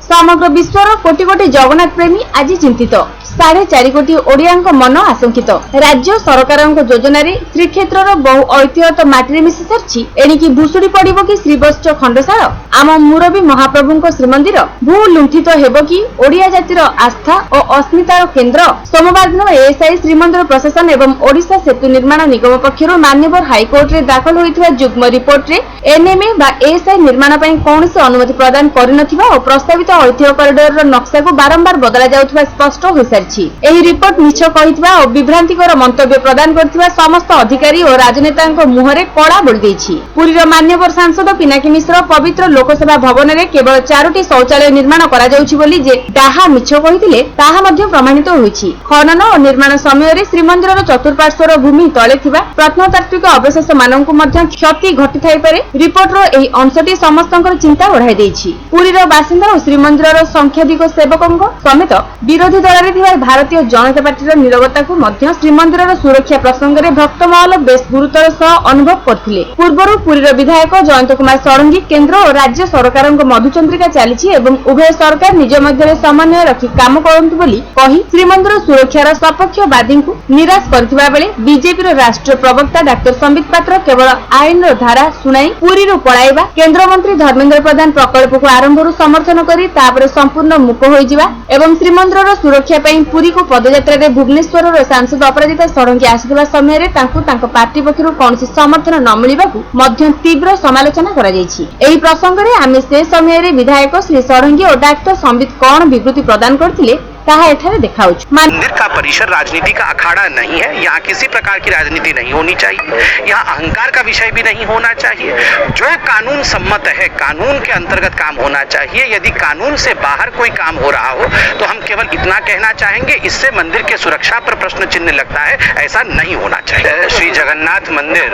समग्र विश्वर कोटी कोटी जगन्नाथ प्रेमी आज चिंतित 4.5 कोटी ओडिया मन आशंकित राज्य सरकार योजन श्रीक्षेत्र बहु ऐतिह्य माटी मिशि सारी एणिकी भुशुड़ी पड़ो कि श्रीवत्स खंडशाल आम मुरबी महाप्रभु श्रीमंदिर भू लुंठित हेब कि ओडिया जातिर आस्था और अस्मितार केन्द्र। सोमवार दिन एएसआई श्रीमंदिर प्रशासन एवं ओडिशा सेतु निर्माण निगम पक्षर मान्यवर हाइकोर्ट रे दाखल होइथिबा जुग्म रिपोर्ट रे एनएमए बा एएसआई निर्माण पई कोनोसी अनुमति प्रदान करिनथिबा और प्रस्तावित ऐतिह्य कॉरिडोर नक्शा को बारंबार बदला जाउथबा स्पष्ट होई सारिछि। एही रिपोर्ट मिछ कहितबा और विभ्रांतिकर मंतव्य प्रदान करथिबा समस्त अधिकारी और राजनेतांक मुहरे कड़ा बोल देछि। पुरीर मान्यवर सांसद पिनाकी मिश्र पवित्र लोकसभा भवन रे केवल 4टी शौचालय निर्माण करा जाउछि बोली जे ताहा मिछ कहिथिले ताहा मध्ये प्रमाणित होइछि। खनन और निर्माण समय रे श्रीमंदिरर चतुर्पार्श्वर भूमि तळे थिबा प्रत्नतात्विक अवशेष माननकु मध्ये क्षति घटि थाई पारे। रिपोर्टर एही अंशटी समस्तंकर चिंता बढ़ाई देछि। पुरीर बासिंदा और श्रीमंदिरर संख्याधिक सेवकंक समेत विरोधी दल रे थिबा भारतीय जनता पार्टीर नीरवता को मध्य श्रीमंदिरर सुरक्षा प्रसंग रे भक्तमहल बेस गुरुतर सह अनुभव करथिले। पूर्वरु पुरीर विधायक जयंत कुमार षडंगी केंद्र और राज्य सरकारक मधुचंद्रिका चालिछि एवं उभय सरकार निज मध्य समन्वय रखी काम करंतु बोली कही श्रीमंदिर सुरक्षार सपक्षवादी को निराश करथिबा बेले बीजेपी राष्ट्रीय प्रवक्ता डाक्टर संबित पात्र केवल आईन धारा शुणाई पुरीरु पळाइबा केंद्र मंत्री धर्मेंद्र प्रधान प्रकल्प को आरंभरू समर्थन करी तापर संपूर्ण मुख होइजिबा एवं श्रीमंदिरर सुरक्षा पई पुरी को पदयात्रा रे भुवनेश्वर सांसद अपराजिता षडंगी आसिथिबा समय रे तांकु पार्टी पक्षरु कोनोसी समर्थन न मिलिबाकू मध्य तीव्र समालोचना करा जायछि। एही प्रसंग रे आमे से समय रे विधायक श्री षडंगी और डाक्टर संबित कोन विवृत्ति प्रदान करथिले मंदिर का परिसर राजनीति का अखाड़ा नहीं है। यहाँ किसी प्रकार की राजनीति नहीं होनी चाहिए। यहाँ अहंकार का विषय भी नहीं होना चाहिए। जो कानून सम्मत है कानून के अंतर्गत काम होना चाहिए। यदि कानून से बाहर कोई काम हो रहा हो तो हम केवल इतना कहना चाहेंगे इससे मंदिर के सुरक्षा पर प्रश्न चिन्ह लगता है, ऐसा नहीं होना चाहिए। श्री जगन्नाथ मंदिर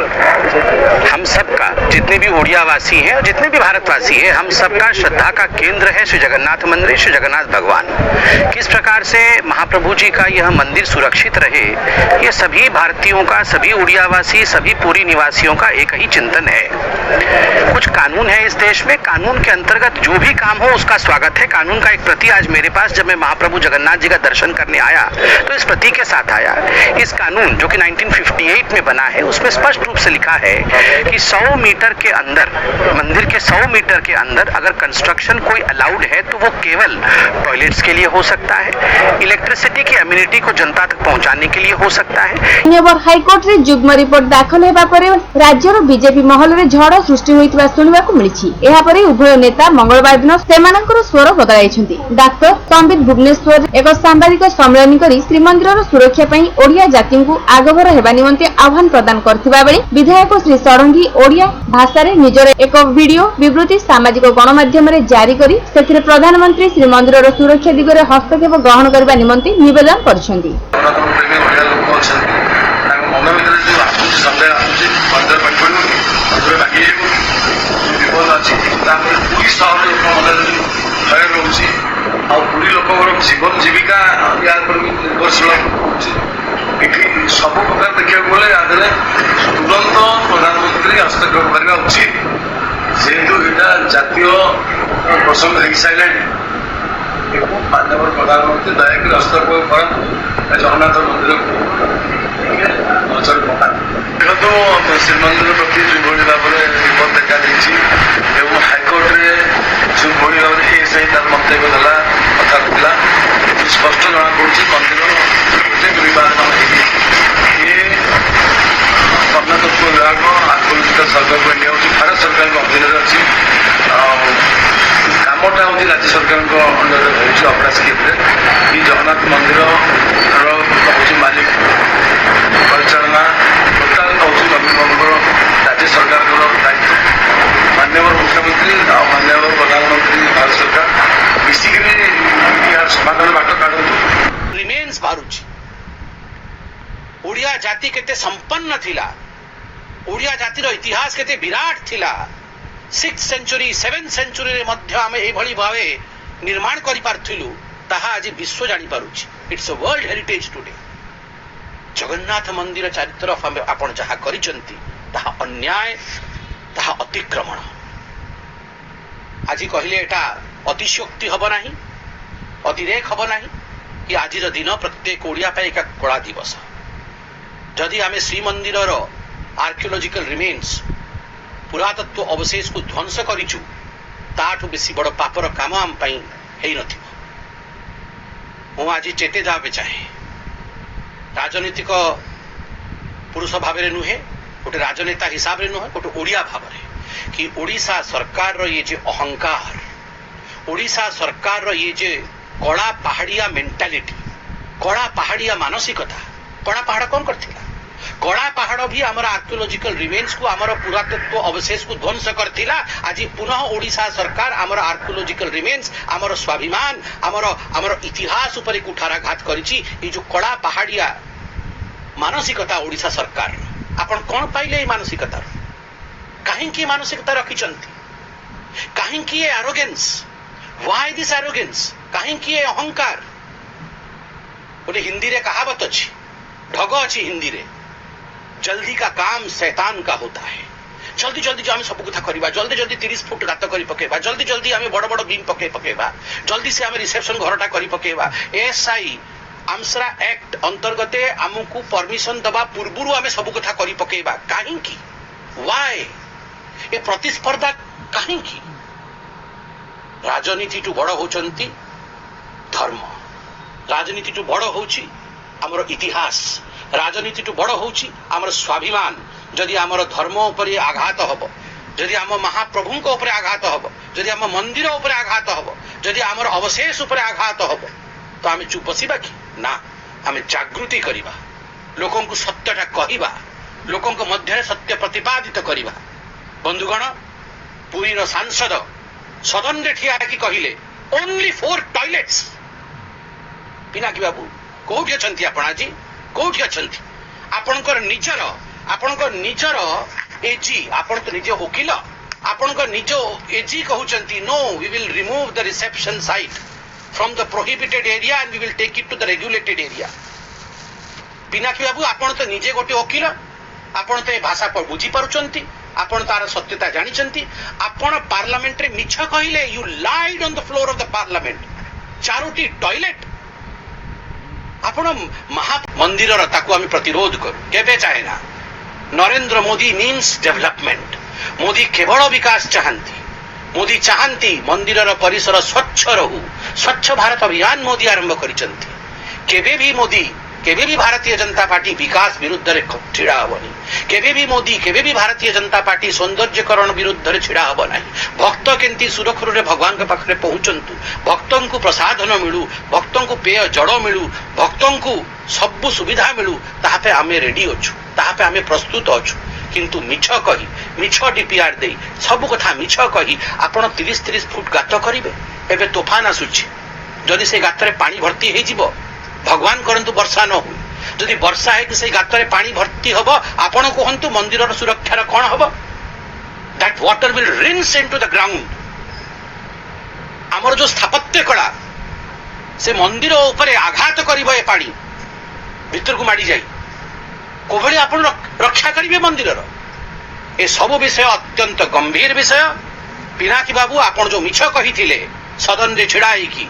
हम सबका, जितने भी ओडियावासी हैं और जितने भी भारतवासी हैं, हम सबका श्रद्धा का केंद्र है श्री जगन्नाथ मंदिर, श्री जगन्नाथ भगवान। किस प्रकार से महाप्रभु जी का यह मंदिर सुरक्षित रहे, ये सभी भारतीयों का, सभी उड़ियावासी, सभी पुरी निवासियों का एक ही चिंतन है। कुछ कानून है इस देश में, कानून के अंतर्गत जो भी काम हो उसका स्वागत है। कानून का एक प्रति आज मेरे पास, जब मैं महाप्रभु जगन्नाथ जी का दर्शन करने आया तो इस प्रति के साथ आया। इस कानून जो कि 1958 में बना है उसमें स्पष्ट रूप से लिखा है कि 100 मीटर के अंदर, मंदिर के 100 मीटर के अंदर अगर कंस्ट्रक्शन कोई अलाउड है तो वो केवल टॉयलेट्स के लिए हो सकता है, इलेक्ट्रिसिटी की एम्यूनिटी को जनता तक पहुंचाने के लिए हो सकता है। मान्यवर हाइकोर्ट रे जुग्म रिपोर्ट दाखल हेबा परे राज्यर बीजेपी महल रे झड़ सृष्टि होइतबा सुनिबाकू मिलिछि। एहा परे उभय नेता मंगलवार दिन सेमानकर स्वर बदलाइछन्ति। डाक्टर संबित भुवनेश्वर एक सांबादिक सम्मेलन करी श्रीमंदिरर सुरक्षा पई ओडिया जाति को आगभर हेबा निमंते आह्वान प्रदान करथिबा बेले विधायक श्री षडंगी ओडिया भाषा रे निजर एक वीडियो विवृत्ति सामाजिक गणमाध्यम रे जारी करी सेथिरे प्रधानमंत्री श्रीमंदिरर सुरक्षा दिगरे हस्तक्षेप ग्रहण करबा निमंते निवेदन करछन्ति। जीवन जीविका निर्भरशील सब प्रकार देखा गले तुरंत प्रधानमंत्री हस्तक्षेप करने उचित, जेहेतु यहाँ जातीय प्रसंग हो सारे मान्यवर प्रधानमंत्री दयाक हस्तक्षेप कर जगन्नाथ मंदिर को नजर पका देखो श्रीमंदिर प्रति जो भाव में रिपोर्ट देखा हाइकोर्ट में जो भाव में एएसआई तार मंतव्य देला कथा कहला स्पष्ट जना पड़ी मंदिर गोटे विवाद ये कर्णाटक विभाग आकलित सरकार को लिया भारत सरकार के अधीन अच्छी कामटा हूँ राज्य सरकार अंडर हो अपना स्कीम ये जगन्नाथ मंदिर हूँ मालिक परिचालना टोटाल हूँ नवीन राज्य सरकार दायित्व। मान्यवर मुख्यमंत्री और मान्यवर प्रधानमंत्री भारत सरकार मिसिक यार समाधान बाट काढु रिमेन्स बारुची। ओडिया जाति केते संपन्न थिला, ओडिया जातिर इतिहास केते विराट थिला। 6th सेंचुरी 7th सेंचुरी रे मध्य आमे एई भली भावे निर्माण करि पारथिलु, ताहा आज विश्व जानि पारुची। It's a world heritage today. Jagannath मंदिर चारि तरफ आपण जहा करिसंती ताहा अन्याय, ताहा अतिक्रमण। आज कहले एटा अतिशयोक्ति हब नाही, अतिरेक हब नाही कि आज दिन प्रत्येक ओडिया पे एक कला दिवस। जदि आमे श्रीमंदिर आर्कियोलॉजिकल रिमेन्स पुरातत्व अवशेष को ध्वंस करिचु ताठू बेसी बड़ पापर काम आम पई हेई नथिबो। मु आज चेते जाबे चाहे राजनीतिक पुरुष भाव में नुहे, गोटे राजनेता हिसाब से नुहे, गोटे ओडिया भाव में कि ओडिशा सरकार रो ये जे अहंकार, ओडिशा सरकार रो ये जे कड़ा पहाड़िया मेंटालिटी, कड़ा पहाड़िया मानसिकता। कड़ा पहाड़ कौन करथिला? कड़ा पहाड़ भी आमर आर्कियोलॉजिकल रिमेन्स को आमर पुरातत्व अवशेष को ध्वंस करथिला। आज पुनः ओडिशा सरकार आमर आर्कियोलॉजिकल रिमेन्स, आमर स्वाभिमान, आमर इतिहास ऊपर कुठाराघात करिछि। ये जो कड़ा पहाड़िया मानसिकता ओडिशा सरकार, आपण कौन पाइले ये मानसिकता? कहीं मानसिकता रखिचंती? कहीं ये एरोगेंस? Why this arrogance? कहीं ये अहंकार? बोले हिंदी रे कहावत अच्छी, ढग अच्छी हिंदी रे, जल्दी का काम शैतान का होता है। जल्दी जल्दी जो आम सब कथा करवा, जल्दी जल्दी 30 फुट गात कर पकेबा, जल्दी जल्दी आम बड़ बड़ बीम पकेबा, जल्दी से आम रिसेप्शन घरटा कर पकेबा। एसआई आमसरा एक्ट अंतर्गत आमको परमिशन दबा पूर्व आम सब कथा कर पकेबा। कहीं व्हाई ए प्रतिस्पर्धा? कहीं राजनीति टू बड़ होचंती धर्म, राजनीति टू बड़ होची आमर इतिहास, राजनीति टू बड़ होची आमर स्वाभिमान। जदि आमर धर्म उपरे आघात हब, जदि आम महाप्रभु को उपरे आघात हब, जदि आम मंदिर उपरे आघात हब, जदि आमर अवशेष उपरे आघात हब, तो आम चुप बसिबा कि ना? आम जागृति करिबा, लोकों को सत्यटा कहिबा, लोकों को मध्य सत्य प्रतिपादित करिबा। बंधुगण, पुरी रो सांसद सदन रे ठिया कि कहिले ओनली 4 टॉयलेट्स। पिनाकी बाबू कोठी अछंती? आपण आज कोठी अछंती? आपणकर निजर एजी, आपण तो निजे वकील, आपणकर निज एजी कहउचंती no we will remove the reception site from the prohibited area and we will take it to the regulated area. Pinaki बाबू आपण तो निजे गोटे वकील, आपण तो ए भाषा पर बुझी पारुचंती, आपण तार सत्यता जानिचंती। आपण पार्लियामेंट रे मिछ कहिले, you lied on the floor of the parliament. 4टी टॉयलेट आपण महा मंदिर ताकू आम प्रतिरोध करू केबे चाहे ना। Narendra Modi means development. मोदी केवल विकास चाहती, मोदी चाहती मंदिर परिसर स्वच्छ रहू। स्वच्छ भारत अभियान मोदी आरंभ करिसंती। केबे भी भारतीय जनता पार्टी विकास विरुद्ध रे छिड़ा हबनी। केबे भी भारतीय जनता पार्टी सौंदर्यकरण विरुद्ध रे छिड़ा हब नाही। भक्त केंती सुरखुर रे भगवान के पाखरे पहुंचंतु, भक्तों को प्रसादन मिलू, भक्तों को पेय जड़ मिलू, भक्तों को सब सुविधा मिलू, ताहा पे आमे रेडी अछु, ताहा पे आमे प्रस्तुत अछु। किंतु मिछ कही, मिछ डीपीआर दे, सब कथा मिछ कही आपण 30 फुट गात करिवे। एबे तूफान आसुछि, जदि से गातरे पानी भर्ती हे जिवो, भगवान करंतु वर्षा न हो, जदि वर्षा है कि से गातरे पानी भर्ती हब, आपण कहंतु मंदिर सुरक्षार कौन hub? That water will rinse into the ground. आमर जो स्थापत्य कला से मंदिर उपरे आघात करिबो, ए पानी भीतर को माड़ी जाई, कोभली आपण रक्षा करिवे मंदिर। ए सब विषय अत्यंत गंभीर विषय। पिनाकी बाबू आपण जो मिछ कहिथिले सदन रे छिड़ाई की,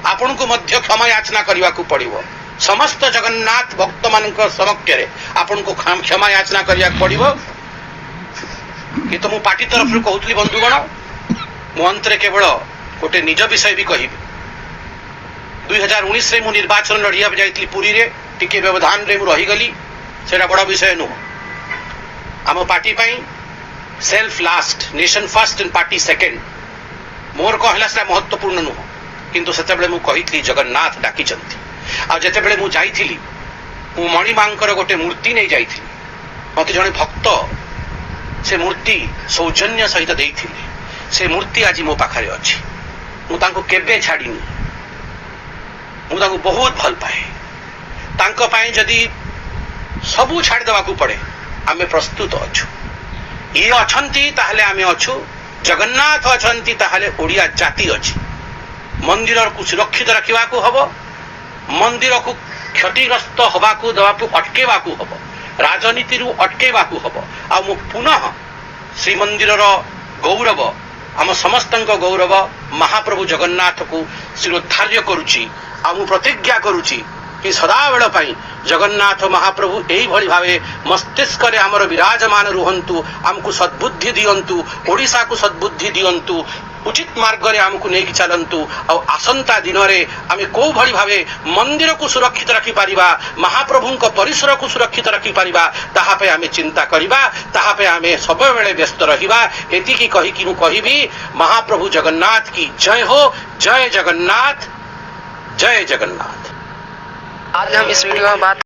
आपण को मध्य क्षमा याचना करने को पड़िबो। समस्त जगन्नाथ भक्त मानक समक्ष रे आपण को क्षमा याचना करने को पड़िबो। कि तो मु पार्टी तरफ रू कहउतली बंधुगण, मु अंतरे केवल गोटे निज विषय भी कहिबी। 2019 रे मु निर्वाचन लड़िया जाइतली पुरी रे, टिके व्यवधान रे मु रही गली, सेटा बड़ा विषय नु। आम पार्टी पई self last, nation first and party second, मोर कहला से महत्वपूर्ण नु। किंतु सेतेबेले मु कहितली जगन्नाथ डाकिचंती। आ जेतेबेले मु जाइथिली, मु मणिमांकर गोटे मूर्ति नै जाइथिली। मते जणे भक्त से मूर्ति सौजन्य सहित देइथिले। से मूर्ति आज मो पाखरे अछि। मु तांको केबे छाडिनी, मु तांको बहुत भल पाए। तांको पाए जदी सबु छाड़ देवा को पड़े, आमे प्रस्तुत अछु। ये अछंती ताहले आमे अछु, जगन्नाथ अछंती ताहले ओडिया जाति अछि। मंदिर को सुरक्षित रखा हम, मंदिर को क्षतिग्रस्त हवा को दवा अटकेवा हम, राजनीति अटकेवा हम। आ पुनः श्रीमंदिर गौरव आम समस्तଙ୍କ गौरव महाप्रभु जगन्नाथ को शिरोधार्य करुची आ मु प्रतिज्ञा करुची कि सदाबेल पाई जगन्नाथ महाप्रभु यही भली भावे मस्तिष्क रे आमर विराजमान रुहंतु आमको सद्बुद्धि दियंतु ओडिशा को सद्बुद्धि दियंतु उचित मार्ग रे आमको नेकी चलंतु और आसंता दिन रे आमे को भली भावे मंदिर को सुरक्षित रखि पारिबा महाप्रभु को परिसर को सुरक्षित रखि पारिबा ताहा पे आमे चिंता करिबा ताहा पे आमे सब बेले व्यस्त रहिबा एति की कहि कि मु कहिबी महाप्रभु जगन्नाथ की जय हो। जय जगन्नाथ, जय जगन्नाथ। आज हम इस वीडियो में बात